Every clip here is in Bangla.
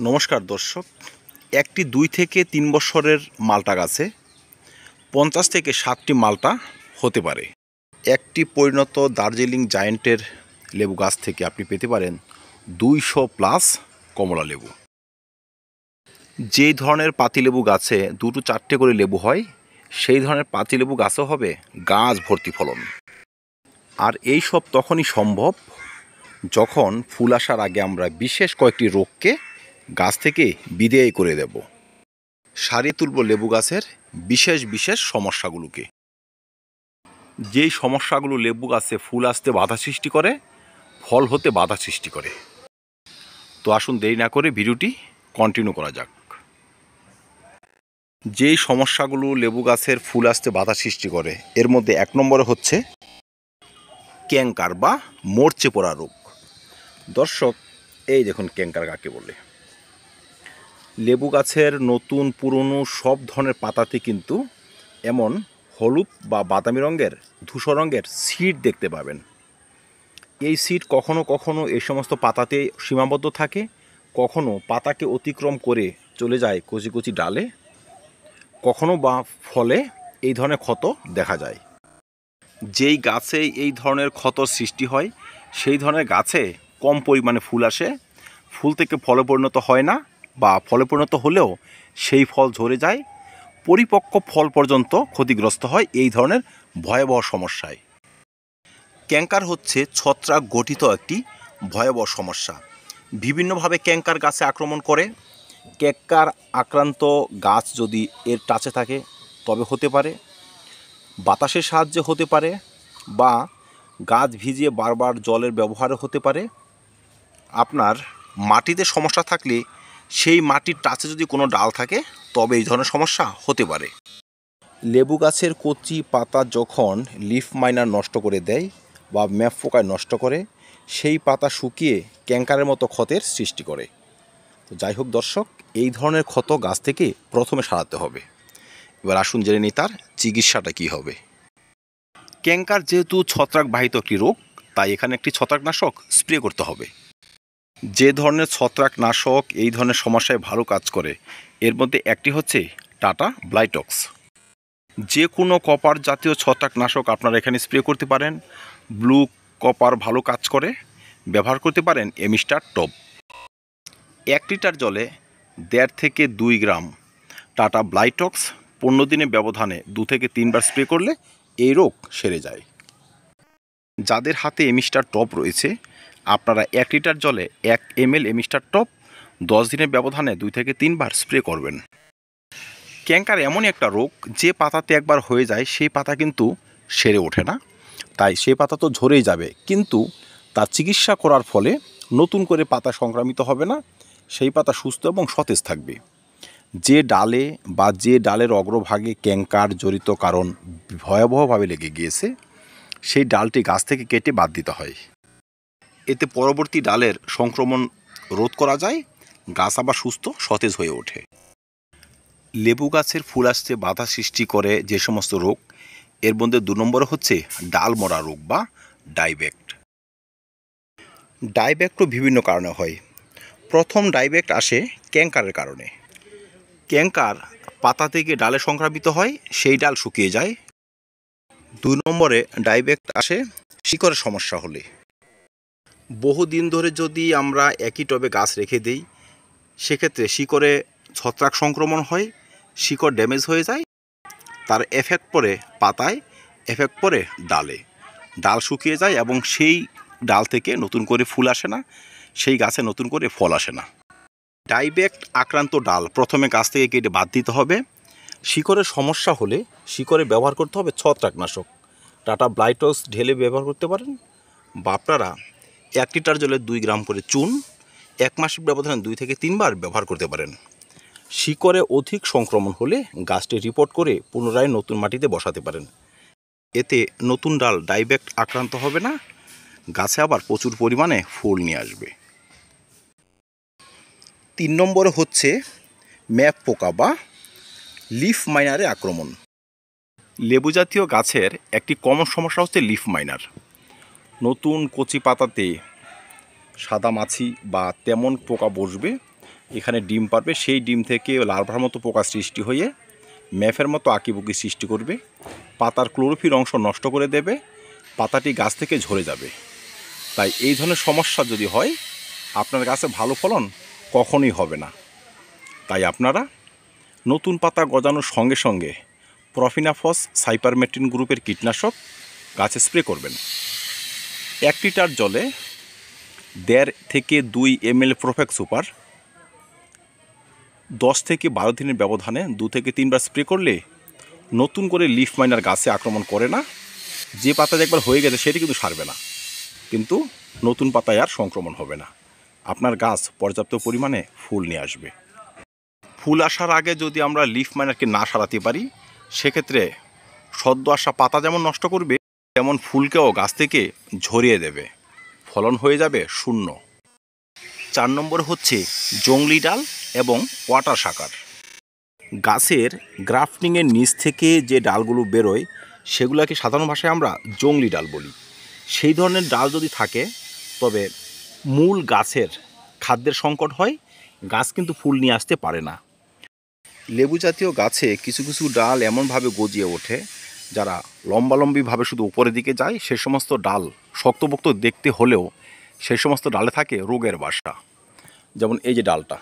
নমস্কার দর্শক, একটি 2 থেকে 3 বছরের মালটা গাছে 50 থেকে 60টি মালটা হতে পারে। একটি পরিণত দার্জিলিং জায়েন্টের লেবু গাছ থেকে আপনি পেতে পারেন 200+ কমলা লেবু। যেই ধরনের পাতিলেবু গাছে 2-4টে করে লেবু হয়, সেই ধরনের পাতিলেবু গাছও হবে গাছ ভর্তি ফলন। আর এই সব তখনই সম্ভব যখন ফুল আসার আগে আমরা বিশেষ কয়েকটি রোগকে গাছ থেকে বিদেয় করে দেব। সারিয়ে তুলব লেবু গাছের বিশেষ সমস্যাগুলোকে। যেই সমস্যাগুলো লেবু গাছে ফুল আসতে বাধা সৃষ্টি করে, ফল হতে বাধা সৃষ্টি করে। তো আসুন দেরি না করে ভিডিওটি কন্টিনিউ করা যাক। যেই সমস্যাগুলো লেবু গাছের ফুল আসতে বাধা সৃষ্টি করে, এর মধ্যে 1 নম্বরে হচ্ছে ক্যাঙ্কার বা মরচে পড়া রোগ। দর্শক, এই দেখুন ক্যাঙ্কার কাকে বলে। লেবু গাছের নতুন পুরনো সব ধরনের পাতাতে কিন্তু এমন হলুদ বা বাদামি রঙের, ধূসর রঙের সিড দেখতে পাবেন। এই সিড কখনো কখনো এই সমস্ত পাতাতে সীমাবদ্ধ থাকে, কখনো পাতাকে অতিক্রম করে চলে যায় কচি কচি ডালে, কখনো বা ফলে এই ধরনের ক্ষত দেখা যায়। যেই গাছে এই ধরনের ক্ষত সৃষ্টি হয়, সেই ধরনের গাছে কম পরিমাণে ফুল আসে, ফুল থেকে ফলে পরিণত হয় না, বা ফলে পরিণত হলেও সেই ফল ঝরে যায়, পরিপক্ক ফল পর্যন্ত ক্ষতিগ্রস্ত হয় এই ধরনের ভয়াবহ সমস্যায়। ক্যাঙ্কার হচ্ছে ছত্রাক গঠিত একটি ভয়াবহ সমস্যা। বিভিন্নভাবে ক্যাঙ্কার গাছে আক্রমণ করে। ক্যাঙ্কার আক্রান্ত গাছ যদি এর টাচে থাকে তবে হতে পারে, বাতাসের সাহায্যে হতে পারে, বা গাছ ভিজিয়ে বারবার জলের ব্যবহারও হতে পারে। আপনার মাটিতে সমস্যা থাকলে সেই মাটির টাচে যদি কোনো ডাল থাকে তবে এই ধরনের সমস্যা হতে পারে। লেবু গাছের কচি পাতা যখন লিফ মাইনার নষ্ট করে দেয় বা ম্যাপ পোকায় নষ্ট করে, সেই পাতা শুকিয়ে ক্যাঙ্কারের মতো ক্ষতের সৃষ্টি করে। তো যাই হোক দর্শক, এই ধরনের ক্ষত গাছ থেকে প্রথমে সারাতে হবে। এবার আসুন জেনে নিই তার চিকিৎসাটা কী হবে। ক্যাঙ্কার যেহেতু ছত্রাকবাহিত একটি রোগ, তাই এখানে একটি ছত্রাকনাশক স্প্রে করতে হবে। যে ধরনের ছত্রাকনাশক এই ধরনের সমস্যায় ভালো কাজ করে, এর মধ্যে একটি হচ্ছে টাটা ব্লাইটক্স। যে কোনো কপার জাতীয় ছত্রাকনাশক আপনারা এখানে স্প্রে করতে পারেন। ব্লু কপার ভালো কাজ করে, ব্যবহার করতে পারেন এমিস্টার টপ। 1 লিটার জলে 1.5 থেকে 2 গ্রাম টাটা ব্লাইটক্স 15 দিনের ব্যবধানে 2 থেকে 3 বার স্প্রে করলে এই রোগ সেরে যায়। যাদের হাতে এমিস্টার টপ রয়েছে, আপনারা 1 লিটার জলে 1 ml এমিস্টার টপ 10 দিনের ব্যবধানে 2 থেকে 3 বার স্প্রে করবেন। ক্যাঙ্কার এমনই একটা রোগ, যে পাতাতে একবার হয়ে যায় সেই পাতা কিন্তু সেরে ওঠে না। তাই সেই পাতা তো ঝরেই যাবে, কিন্তু তার চিকিৎসা করার ফলে নতুন করে পাতা সংক্রামিত হবে না, সেই পাতা সুস্থ এবং সতেজ থাকবে। যে ডালে বা যে ডালের অগ্রভাগে ক্যাঙ্কার জড়িত কারণ ভয়াবহভাবে লেগে গিয়েছে, সেই ডালটি গাছ থেকে কেটে বাদ দিতে হয়। এতে পরবর্তী ডালের সংক্রমণ রোধ করা যায়, গাছ আবার সুস্থ সতেজ হয়ে ওঠে। লেবু গাছের ফুল আসতে বাধা সৃষ্টি করে যে সমস্ত রোগ, এর মধ্যে 2 নম্বরে হচ্ছে ডাল মরা রোগ বা ডাইব্যাক্ট। ডাইব্যাক্টও বিভিন্ন কারণে হয়। প্রথম ডাইব্যাক্ট আসে ক্যাঙ্কারের কারণে। ক্যাঙ্কার পাতা থেকে ডালে সংক্রামিত হয়, সেই ডাল শুকিয়ে যায়। 2 নম্বরে ডাইব্যাক্ট আসে শিকড়ের সমস্যা হলে। বহুদিন ধরে যদি আমরা একই টবে গাছ রেখে দিই, সেক্ষেত্রে শিকড়ে ছত্রাক সংক্রমণ হয়, শিকড় ড্যামেজ হয়ে যায়, তার এফেক্ট পড়ে পাতায়, এফেক্ট পড়ে ডালে, ডাল শুকিয়ে যায় এবং সেই ডাল থেকে নতুন করে ফুল আসে না, সেই গাছে নতুন করে ফল আসে না। ডাইব্যাক্ট আক্রান্ত ডাল প্রথমে গাছ থেকে কেটে বাদ দিতে হবে। শিকড়ের সমস্যা হলে শিকড়ে ব্যবহার করতে হবে ছত্রাকনাশক। টাটা ব্লাইটক্স ঢেলে ব্যবহার করতে পারেন, বা আপনারা 1 লিটার জলে 2 গ্রাম করে চুন 1 মাসের ব্যবধানে 2 থেকে 3 বার ব্যবহার করতে পারেন। শিকড়ে অধিক সংক্রমণ হলে গাছটি রিপোর্ট করে পুনরায় নতুন মাটিতে বসাতে পারেন। এতে নতুন ডাল ডাইব্যাক্ট আক্রান্ত হবে না, গাছে আবার প্রচুর পরিমাণে ফুল নিয়ে আসবে। 3 নম্বরে হচ্ছে ম্যাপ পোকা বা লিফ মাইনারে আক্রমণ। লেবু জাতীয় গাছের একটি কমন সমস্যা হচ্ছে লিফ মাইনার। নতুন কচি পাতাতে সাদা মাছি বা তেমন পোকা বসবে, এখানে ডিম পারবে, সেই ডিম থেকে লার্ভার মতো পোকা সৃষ্টি হয়ে ম্যাফের মতো আঁকিবুকি সৃষ্টি করবে, পাতার ক্লোরোফিল অংশ নষ্ট করে দেবে, পাতাটি গাছ থেকে ঝরে যাবে। তাই এই ধরনের সমস্যা যদি হয়, আপনার গাছে ভালো ফলন কখনোই হবে না। তাই আপনারা নতুন পাতা গজানোর সঙ্গে সঙ্গে প্রফিনাফস সাইপারমেট্রিন গ্রুপের কীটনাশক গাছে স্প্রে করবেন। 1 লিটার জলে 1.5 থেকে 2 ml প্রোফেক্স সুপার 10 থেকে 12 দিনের ব্যবধানে 2 থেকে 3 বার স্প্রে করলে নতুন করে লিফ মাইনার গাছে আক্রমণ করে না। যে পাতা একবার হয়ে গেছে সেটি কিন্তু সারবে না, কিন্তু নতুন পাতায় আর সংক্রমণ হবে না। আপনার গাছ পর্যাপ্ত পরিমাণে ফুল নিয়ে আসবে। ফুল আসার আগে যদি আমরা লিফ মাইনারকে না সারাতে পারি, সেক্ষেত্রে সদ্য আসা পাতা যেমন নষ্ট করবে, তেমন ফুলকেও গাছ থেকে ঝরিয়ে দেবে, ফলন হয়ে যাবে শূন্য। 4 নম্বর হচ্ছে জংলি ডাল এবং ওয়াটার শাকার। গাছের গ্রাফটিংয়ের নিচ থেকে যে ডালগুলো বেরোয় সেগুলোকে সাধারণ ভাষায় আমরা জংলি ডাল বলি। সেই ধরনের ডাল যদি থাকে তবে মূল গাছের খাদ্যের সংকট হয়, গাছ কিন্তু ফুল নিয়ে আসতে পারে না। লেবু জাতীয় গাছে কিছু কিছু ডাল এমনভাবে গজিয়ে ওঠে যারা লম্বালম্বিভাবে শুধু উপরের দিকে যায়। সে সমস্ত ডাল শক্তপোক্ত দেখতে হলেও সেই সমস্ত ডালে থাকে রোগের বাসা। যেমন এই যে ডালটা,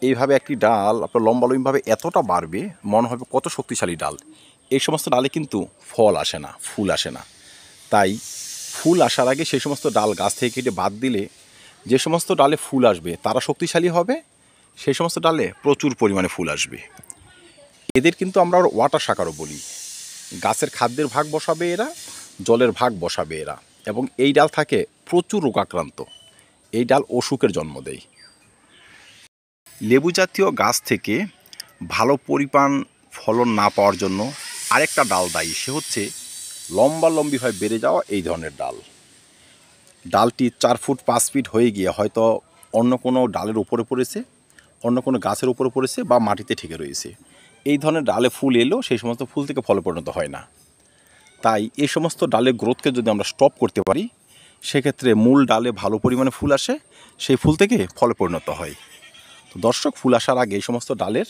এইভাবে একটি ডাল আপনার লম্বালম্বিভাবে এতটা বাড়বে, মনে হবে কত শক্তিশালী ডাল। এই সমস্ত ডালে কিন্তু ফল আসে না, ফুল আসে না। তাই ফুল আসার আগে সেই সমস্ত ডাল গাছ থেকে কেটে বাদ দিলে যে সমস্ত ডালে ফুল আসবে তারা শক্তিশালী হবে, সেই সমস্ত ডালে প্রচুর পরিমাণে ফুল আসবে। এদের কিন্তু আমরা ওয়াটার শাকারও বলি। গাছের খাদ্যের ভাগ বসাবে এরা, জলের ভাগ বসাবে এরা, এবং এই ডাল থাকে প্রচুর রোগাক্রান্ত। এই ডাল অসুখের জন্ম দেয়। লেবু জাতীয় গাছ থেকে ভালো পরিমাণ ফলন না পাওয়ার জন্য আরেকটা ডাল দায়ী, সে হচ্ছে লম্বালম্বিভাবে বেড়ে যাওয়া এই ধরনের ডাল। ডালটি 4 ফুট 5 ফিট হয়ে গিয়ে হয়তো অন্য কোনো ডালের উপরে পড়েছে, অন্য কোনো গাছের উপরে পড়েছে, বা মাটিতে ঠেকে রয়েছে। এই ধরনের ডালে ফুল এলেও সেই সমস্ত ফুল থেকে ফলে পরিণত হয় না। তাই এই সমস্ত ডালের গ্রোথকে যদি আমরা স্টপ করতে পারি, সেক্ষেত্রে মূল ডালে ভালো পরিমাণে ফুল আসে, সেই ফুল থেকে ফলে পরিণত হয়। তো দর্শক, ফুল আসার আগে এই সমস্ত ডালের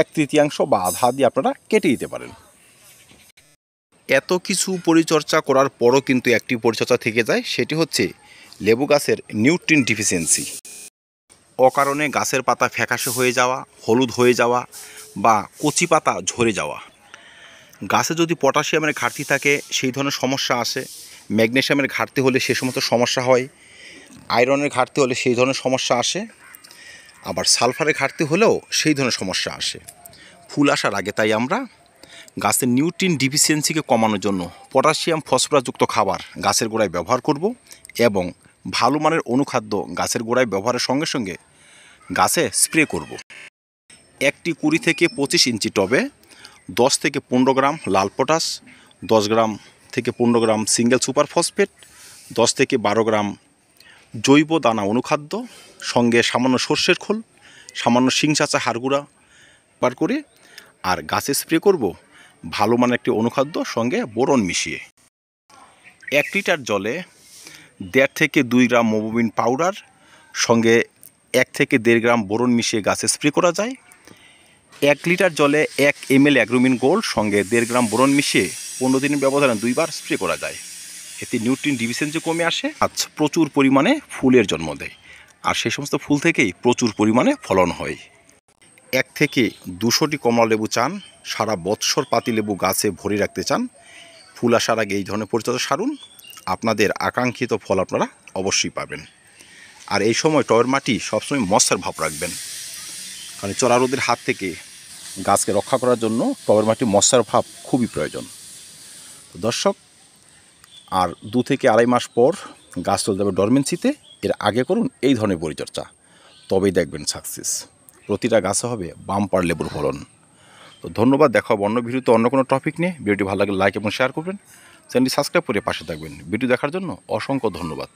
1/3 বা আধা দিয়ে আপনারা কেটে দিতে পারেন। এত কিছু পরিচর্যা করার পরও কিন্তু একটি পরিচর্যা থেকে যায়, সেটি হচ্ছে লেবু গাছের নিউট্রিয়েন্ট ডিফিসিয়েন্সি। অকারণে গাছের পাতা ফ্যাকাশে হয়ে যাওয়া, হলুদ হয়ে যাওয়া, বা কচি পাতা ঝরে যাওয়া। গাছে যদি পটাশিয়ামের ঘাটতি থাকে সেই ধরনের সমস্যা আসে, ম্যাগনেসিয়ামের ঘাটতি হলে সে সমস্ত সমস্যা হয়, আয়রনের ঘাটতি হলে সেই ধরনের সমস্যা আসে, আবার সালফারের ঘাটতি হলেও সেই ধরনের সমস্যা আসে ফুল আসার আগে। তাই আমরা গাছের নিউট্রিয়েন্ট ডিফিসিয়েন্সিকে কমানোর জন্য পটাশিয়াম ফসফরাসযুক্ত খাবার গাছের গোড়ায় ব্যবহার করব, এবং ভালো মানের অনুখাদ্য গাছের গোড়ায় ব্যবহারের সঙ্গে সঙ্গে গাছে স্প্রে করব। একটি 20 থেকে 25 ইঞ্চি টবে 10 থেকে 15 গ্রাম লাল পটাশ, 10 গ্রাম থেকে 15 গ্রাম সিঙ্গেল সুপার ফসফেট, 10 থেকে 12 গ্রাম জৈব দানা অনুখাদ্য, সঙ্গে সামান্য সর্ষের খোল, সামান্য শিং চাচা হাড়গুঁড়া বার করে আর গাছে স্প্রে করব ভালো মানের একটি অনুখাদ্য সঙ্গে বোরন মিশিয়ে। 1 লিটার জলে 1.5 থেকে 2 গ্রাম মোবোবিন পাউডার সঙ্গে 1 থেকে 1.5 গ্রাম বোরন মিশিয়ে গাছে স্প্রে করা যায়। 1 লিটার জলে 1 ml অ্যাগ্রোমিন গোল্ড সঙ্গে 1.5 গ্রাম বোরন মিশিয়ে 15 দিনের ব্যবধানে 2 বার স্প্রে করা যায়। এতে নিউট্রিয়েন্ট ডিফিসিয়েন্সি কমে আসে, আচ্ছা প্রচুর পরিমাণে ফুলের জন্ম দেয়, আর সেই সমস্ত ফুল থেকেই প্রচুর পরিমাণে ফলন হয়। 1 থেকে 200টি কমলা লেবু চান, সারা বৎসর পাতিলেবু গাছে ভরে রাখতে চান, ফুল আসার আগে এই ধরনের পরিচর্যা সারুন, আপনাদের আকাঙ্ক্ষিত ফল আপনারা অবশ্যই পাবেন। আর এই সময় টবের মাটি সবসময় ময়শ্চার ভাব রাখবেন, কারণ চড়া রোদের হাত থেকে গাছকে রক্ষা করার জন্য টবের মাটি ময়শ্চার ভাব খুবই প্রয়োজন। দর্শক, আর 2 থেকে আড়াই মাস পর গাছ চলে যাবে ডরমেন্সিতে। এর আগে করুন এই ধরনের পরিচর্যা, তবেই দেখবেন সাকসেস। প্রতিটা গাছে হবে বাম্পার লেবুর ফলন। তো ধন্যবাদ, দেখা হবে অন্য ভিডিওতে অন্য কোনো টপিক নিয়ে। ভিডিওটি ভালো লাগলে লাইক এবং শেয়ার করবেন, চ্যানেলটি সাবস্ক্রাইব করে পাশে থাকবেন। ভিডিও দেখার জন্য অসংখ্য ধন্যবাদ।